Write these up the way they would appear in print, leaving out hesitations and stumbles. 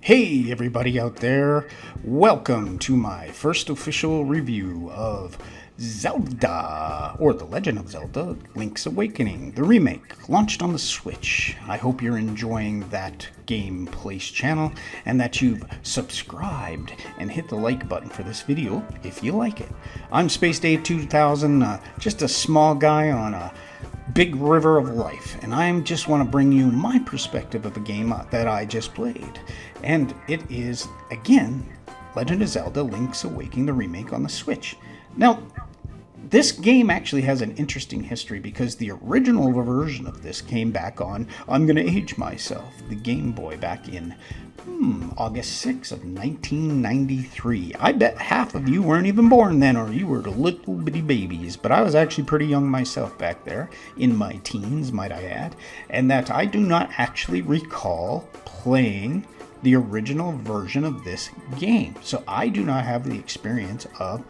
Hey everybody out there, welcome to my first official review of Zelda, or The Legend of Zelda, Link's Awakening, the remake, launched on the Switch. I hope you're enjoying that Game Place channel, and that you've subscribed and hit the like button for this video if you like it. I'm SpaceDave 2000, just a small guy on a big river of life, and I just want to bring you my perspective of a game that I just played. And it is, again, Legend of Zelda Link's Awakening, the remake on the Switch. Now, this game actually has an interesting history because the original version of this came back on, I'm going to age myself, the Game Boy back in August 6th of 1993. I bet half of you weren't even born then, or you were little bitty babies, but I was actually pretty young myself back there, in my teens, might I add, and that I do not actually recall playing the original version of this game. So I do not have the experience of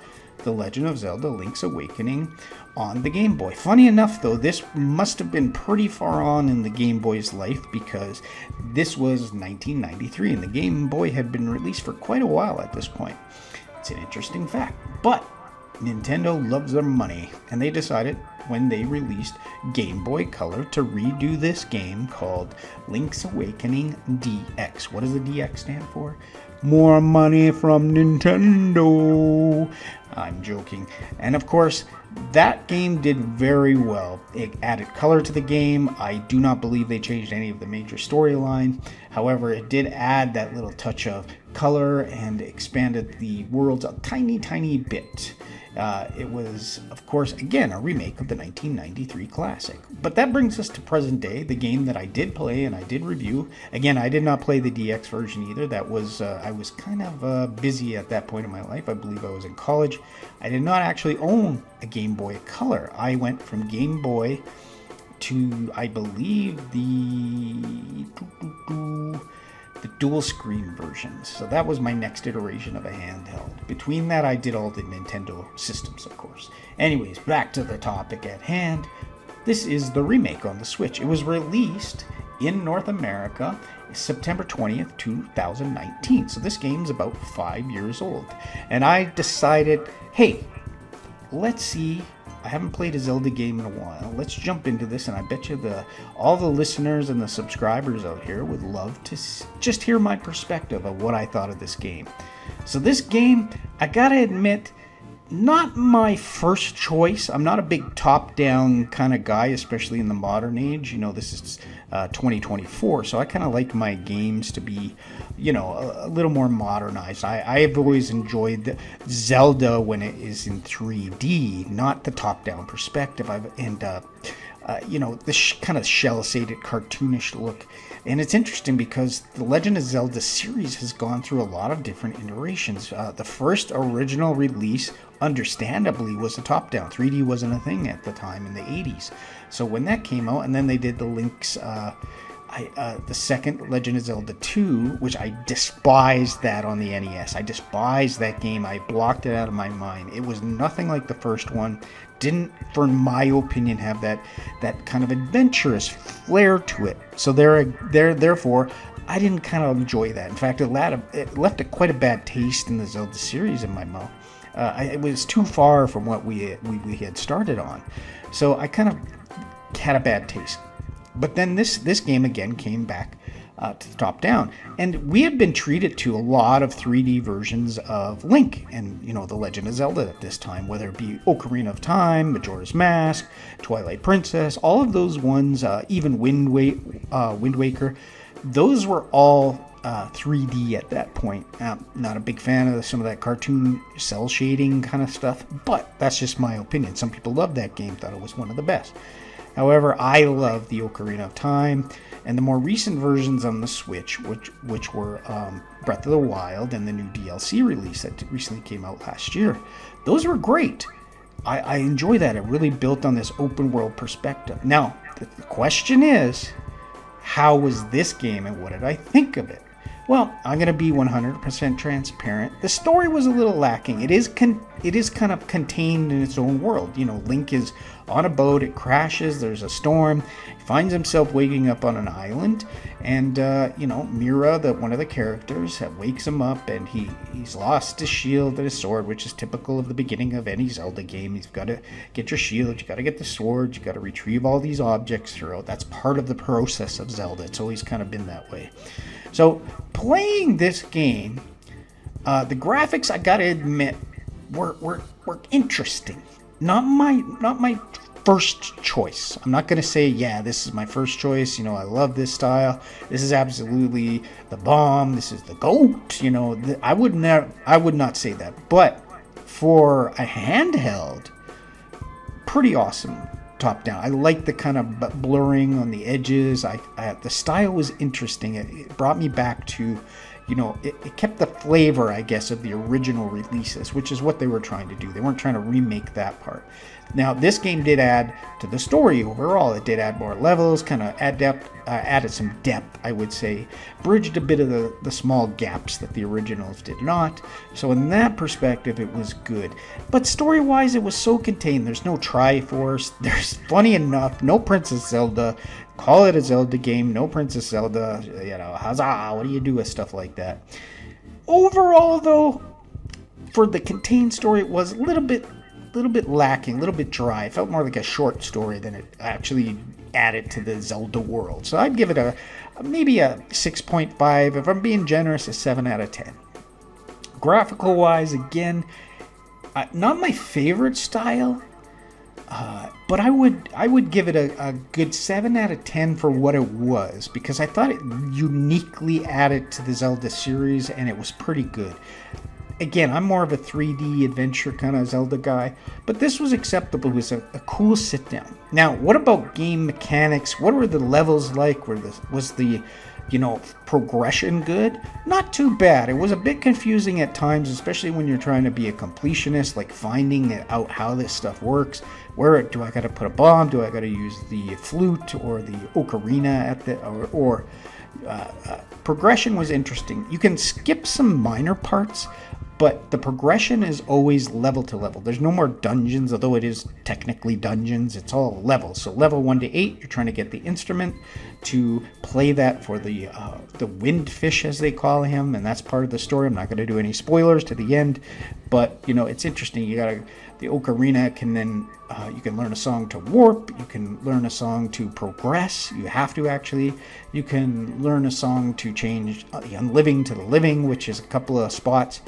The Legend of Zelda Link's Awakening on the Game Boy. Funny enough, though, this must have been pretty far on in the Game Boy's life because this was 1993 and the Game Boy had been released for quite a while at this point. It's an interesting fact. But Nintendo loves their money, and they decided when they released Game Boy Color to redo this game called Link's Awakening DX. What does the DX stand for? More money from Nintendo. I'm joking. And of course, that game did very well. It added color to the game. I do not believe they changed any of the major storyline. However, it did add that little touch of color and expanded the worlds a tiny, tiny bit. It was, of course, again, a remake of the 1993 classic. But that brings us to present day, the game that I did play and I did review. Again, I did not play the DX version either. That was, I was kind of busy at that point in my life. I believe I was in college. I did not actually own a Game Boy Color. I went from Game Boy to, I believe, the dual screen version. So that was my next iteration of a handheld. Between that, I did all the Nintendo systems, of course. Anyways, back to the topic at hand. This is the remake on the Switch. It was released in North America September 20th, 2019. So this game's about 5 years old. And I decided, hey, let's see. I haven't played a Zelda game in a while. Let's jump into this, and I bet you all the listeners and the subscribers out here would love to just hear my perspective of what I thought of this game. So this game, I gotta admit, not my first choice. I'm not a big top-down kind of guy, especially in the modern age. You know, this is 2024, so I kind of like my games to be, you know, a little more modernized. I have always enjoyed Zelda when it is in 3D, not the top-down perspective. You know, this kind of shell-shaded, cartoonish look. And it's interesting because the Legend of Zelda series has gone through a lot of different iterations. The first original release, understandably, was a top-down. 3D wasn't a thing at the time in the 80s. So when that came out, and then they did the Link's, the second Legend of Zelda 2, which I despised that on the NES. I despised that game. I blocked it out of my mind. It was nothing like the first one. Didn't, for my opinion, have that kind of adventurous flair to it. So therefore, I didn't kind of enjoy that. In fact, it left quite a bad taste in the Zelda series in my mouth. It was too far from what we had started on. So I kind of had a bad taste. But then this game again came back to the top down, and we had been treated to a lot of 3D versions of Link and, you know, The Legend of Zelda at this time, whether it be Ocarina of Time, Majora's Mask, Twilight Princess, all of those ones, even Wind Waker, those were all 3D at that point. Not a big fan of some of that cartoon cell shading kind of stuff, but that's just my opinion. Some people loved that game, thought it was one of the best. However, I love the Ocarina of Time and the more recent versions on the Switch, which were Breath of the Wild and the new DLC release that recently came out last year. Those were great. I enjoy that. It really built on this open world perspective. Now, the question is, how was this game and what did I think of it? Well, I'm going to be 100% transparent. The story was a little lacking. It is kind of contained in its own world. You know, Link is on a boat. It crashes. There's a storm. He finds himself waking up on an island. And, Mira, one of the characters, wakes him up, and he's lost his shield and his sword, which is typical of the beginning of any Zelda game. You've got to get your shield, you got to get the sword, you got to retrieve all these objects throughout. That's part of the process of Zelda. It's always kind of been that way. So, playing this game, the graphics, I got to admit, were interesting. Not my first choice. I'm not going to say, yeah, this is my first choice. I love this style. This is absolutely the bomb. This is the GOAT. I would not say that. But for a handheld, pretty awesome top down. I like the kind of blurring on the edges. The style was interesting. It brought me back to, it kept the flavor, I guess, of the original releases, which is what they were trying to do. They weren't trying to remake that part. Now, this game did add to the story overall. It did add more levels, kind of added some depth, I would say. Bridged a bit of the small gaps that the originals did not. So in that perspective, it was good. But story-wise, it was so contained. There's no Triforce. There's funny enough, no Princess Zelda. Call it a Zelda game, no Princess Zelda. Huzzah, what do you do with stuff like that? Overall, though, for the contained story, it was a little bit lacking, a little bit dry. It felt more like a short story than it actually added to the Zelda world. So I'd give it maybe a 6.5. If I'm being generous, a 7 out of 10. Graphical wise, again, not my favorite style, but I would give it a good 7 out of 10 for what it was, because I thought it uniquely added to the Zelda series, and it was pretty good. Again, I'm more of a 3D adventure kind of Zelda guy, but this was acceptable. It was a cool sit down. Now, what about game mechanics? What were the levels like? Was the progression good? Not too bad. It was a bit confusing at times, especially when you're trying to be a completionist, like finding out how this stuff works. Where do I got to put a bomb? Do I got to use the flute or the ocarina progression was interesting. You can skip some minor parts, but the progression is always level to level. There's no more dungeons, although it is technically dungeons. It's all levels. So level 1 to 8, you're trying to get the instrument to play that for the windfish, as they call him, and that's part of the story. I'm not going to do any spoilers to the end, but it's interesting. The ocarina can then you can learn a song to warp. You can learn a song to progress. You have to actually. You can learn a song to change the unliving to the living, which is a couple of spots.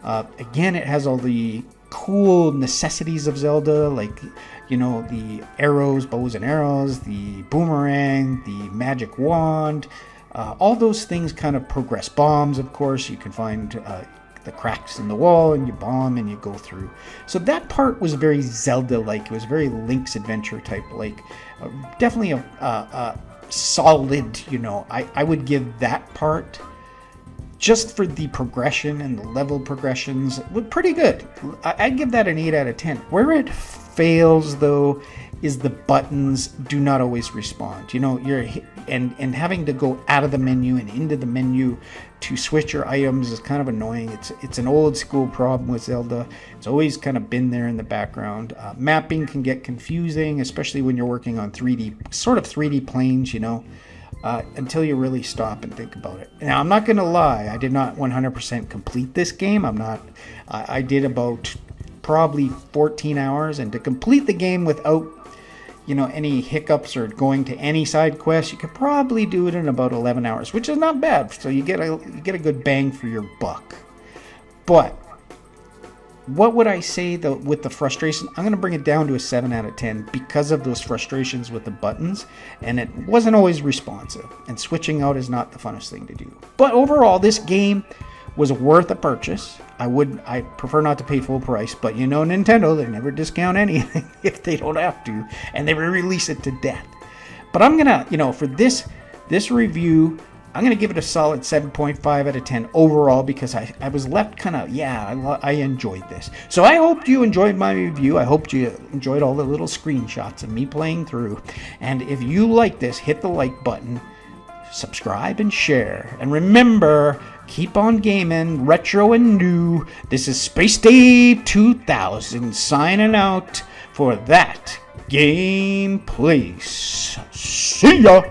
Again, it has all the cool necessities of Zelda, like, the arrows, bows and arrows, the boomerang, the magic wand. All those things kind of progress. Bombs, of course, you can find the cracks in the wall and you bomb and you go through. So that part was very Zelda-like. It was very Link's Adventure type, like definitely a solid, I would give that part, just for the progression and the level progressions, was pretty good. I'd give that an 8 out of 10. Where it fails, though, is the buttons do not always respond. And having to go out of the menu and into the menu to switch your items is kind of annoying. It's an old school problem with Zelda. It's always kind of been there in the background. Mapping can get confusing, especially when you're working on 3D planes, until you really stop and think about it. Now, I'm not going to lie. I did not 100% complete this game. I did about probably 14 hours, and to complete the game without any hiccups or going to any side quests, you could probably do it in about 11 hours, which is not bad. So you get a good bang for your buck. But what would I say, though, with the frustration? I'm going to bring it down to a 7 out of 10 because of those frustrations with the buttons, and it wasn't always responsive, and switching out is not the funnest thing to do. But overall, this game was worth a purchase. I prefer not to pay full price, but Nintendo, they never discount anything if they don't have to, and they release it to death. But I'm gonna, for this review, I'm gonna give it a solid 7.5 out of 10 overall, because I was left kind of, I enjoyed this. So I hope you enjoyed my review. I hope you enjoyed all the little screenshots of me playing through. And if you like this, hit the like button, subscribe and share. And remember, keep on gaming, retro and new. This is SpaceDave 2000 signing out for that game, please. See ya!